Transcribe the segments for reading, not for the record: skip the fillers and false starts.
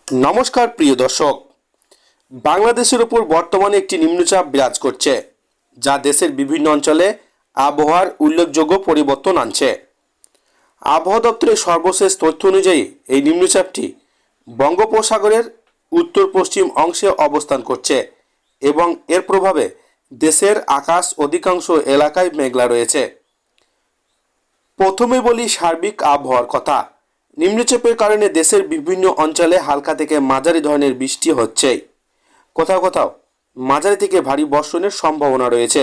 নমস্কার প্রিয় দর্শক। বাংলাদেশের উপর বর্তমানে একটি নিম্নচাপ বিরাজ করছে, যা দেশের বিভিন্ন অঞ্চলে আবহাওয়ার উল্লেখযোগ্য পরিবর্তন আনছে। আবহাওয়া দপ্তরের সর্বশেষ তথ্য অনুযায়ী এই নিম্নচাপটি বঙ্গোপসাগরের উত্তর পশ্চিম অংশে অবস্থান করছে এবং এর প্রভাবে দেশের আকাশ অধিকাংশ এলাকায় মেঘলা রয়েছে। প্রথমে বলি সার্বিক আবহাওয়ার কথা। নিম্নচাপের কারণে দেশের বিভিন্ন অঞ্চলে হালকা থেকে মাঝারি ধরনের বৃষ্টি হচ্ছে। কোথাও কোথাও মাঝারি থেকে ভারী বর্ষণের সম্ভাবনা রয়েছে।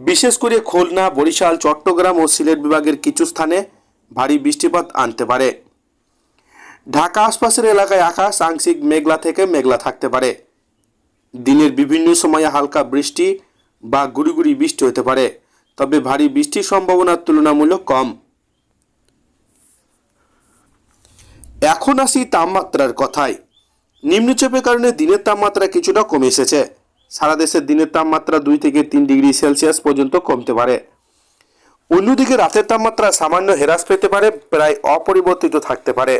বিশেষ করে খুলনা, বরিশাল, চট্টগ্রাম ও সিলেট বিভাগের কিছু স্থানে ভারী বৃষ্টিপাত আনতে পারে। ঢাকা আশপাশের এলাকায় আকাশ আংশিক মেঘলা থেকে মেঘলা থাকতে পারে। দিনের বিভিন্ন সময়ে হালকা বৃষ্টি বা গুড়ি গুড়ি বৃষ্টি হতে পারে, তবে ভারী বৃষ্টির সম্ভাবনা তুলনামূলক কম। এখন আসি তাপমাত্রার কথায়। নিম্নচাপের কারণে দিনের তাপমাত্রা কিছুটা কমে এসেছে। সারা দেশের দিনের তাপমাত্রা 2 থেকে 3 ডিগ্রি সেলসিয়াস পর্যন্ত কমতে পারে। অন্যদিকে রাতের তাপমাত্রা সামান্য হ্রাস পেতে পারে, প্রায় অপরিবর্তিত থাকতে পারে।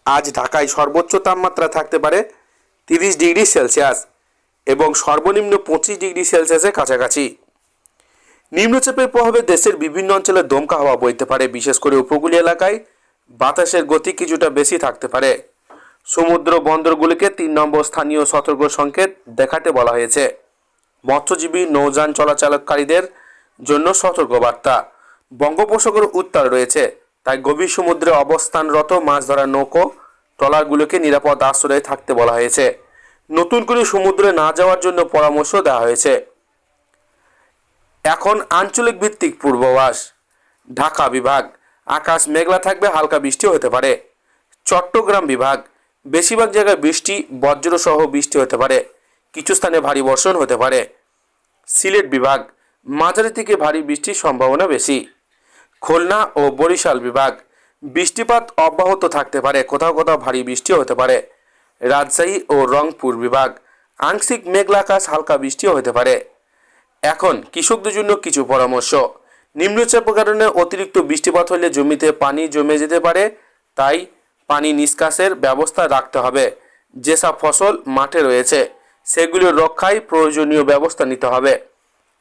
আজ ঢাকায় সর্বোচ্চ তাপমাত্রা থাকতে পারে 30 ডিগ্রি সেলসিয়াস এবং সর্বনিম্ন 25 ডিগ্রি সেলসিয়াসের কাছাকাছি। নিম্নচাপের প্রভাবে দেশের বিভিন্ন অঞ্চলে দমকা হাওয়া বইতে পারে। বিশেষ করে উপকূলীয় এলাকায় বাতাসের গতি কিছুটা বেশি থাকতে পারে। সমুদ্র বন্দরগুলিকে 3 নম্বর স্থানীয় সতর্ক সংকেত দেখাতে বলা হয়েছে। মৎস্যজীবী নৌযান চলাচলকারীদের জন্য সতর্কবার্তা। বঙ্গোপসাগর উত্তাল রয়েছে, তাই গভীর সমুদ্রে অবস্থানরত মাছ ধরার নৌকো ট্রলারগুলোকে নিরাপদ আশ্রয়ে থাকতে বলা হয়েছে। নতুন করে সমুদ্রে না যাওয়ার জন্য পরামর্শ দেওয়া হয়েছে। এখন আঞ্চলিক ভিত্তিক পূর্বাভাস। ঢাকা বিভাগ আকাশ মেঘলা থাকবে, হালকা বৃষ্টি হতে পারে। চট্টগ্রাম বিভাগ বেশিরভাগ জায়গায় বৃষ্টি, বজ্রসহ বৃষ্টি হতে পারে। কিছু স্থানে ভারী বর্ষণ হতে পারে। সিলেট বিভাগ মাঝারি থেকে ভারী বৃষ্টির সম্ভাবনা বেশি। খুলনা ও বরিশাল বিভাগ বৃষ্টিপাত অব্যাহত থাকতে পারে, কোথাও কোথাও ভারী বৃষ্টি হতে পারে। রাজশাহী ও রংপুর বিভাগ আংশিক মেঘলা আকাশ, হালকা বৃষ্টিও হতে পারে। এখন কৃষকদের জন্য কিছু পরামর্শ। নিম্নচাপের কারণে অতিরিক্ত বৃষ্টিপাত হলে জমিতে পানি জমে যেতে পারে, তাই পানি নিষ্কাশনের ব্যবস্থা রাখতে হবে। যেসব ফসল মাঠে রয়েছে সেগুলির রক্ষায় প্রয়োজনীয় ব্যবস্থা নিতে হবে।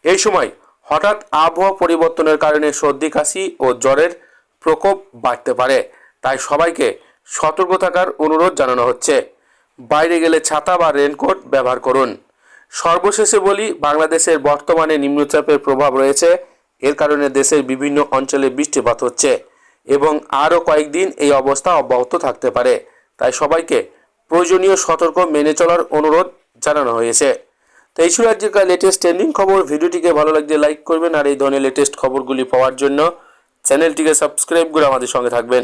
এই সময় হঠাৎ আবহাওয়া পরিবর্তনের কারণে সর্দি, কাশি ও জ্বরের প্রকোপ বাড়তে পারে, তাই সবাইকে সতর্ক থাকার অনুরোধ জানানো হচ্ছে। বাইরে গেলে ছাতা বা রেনকোট ব্যবহার করুন। সর্বশেষে বলি, বাংলাদেশের বর্তমানে নিম্নচাপের প্রভাব রয়েছে। এর কারণে দেশের বিভিন্ন অঞ্চলে বৃষ্টিপাত হচ্ছে এবং আরও কয়েকদিন এই অবস্থা অব্যাহত থাকতে পারে, তাই সবাইকে প্রয়োজনীয় সতর্ক মেনে চলার অনুরোধ জানানো হয়েছে। তো এই ছিল আজকের লেটেস্ট ট্রেন্ডিং খবর। ভিডিওটিকে ভালো লাগলে লাইক করবেন আর এই ধরনের লেটেস্ট খবরগুলি পাওয়ার জন্য চ্যানেলটিকে সাবস্ক্রাইব করে আমাদের সঙ্গে থাকবেন।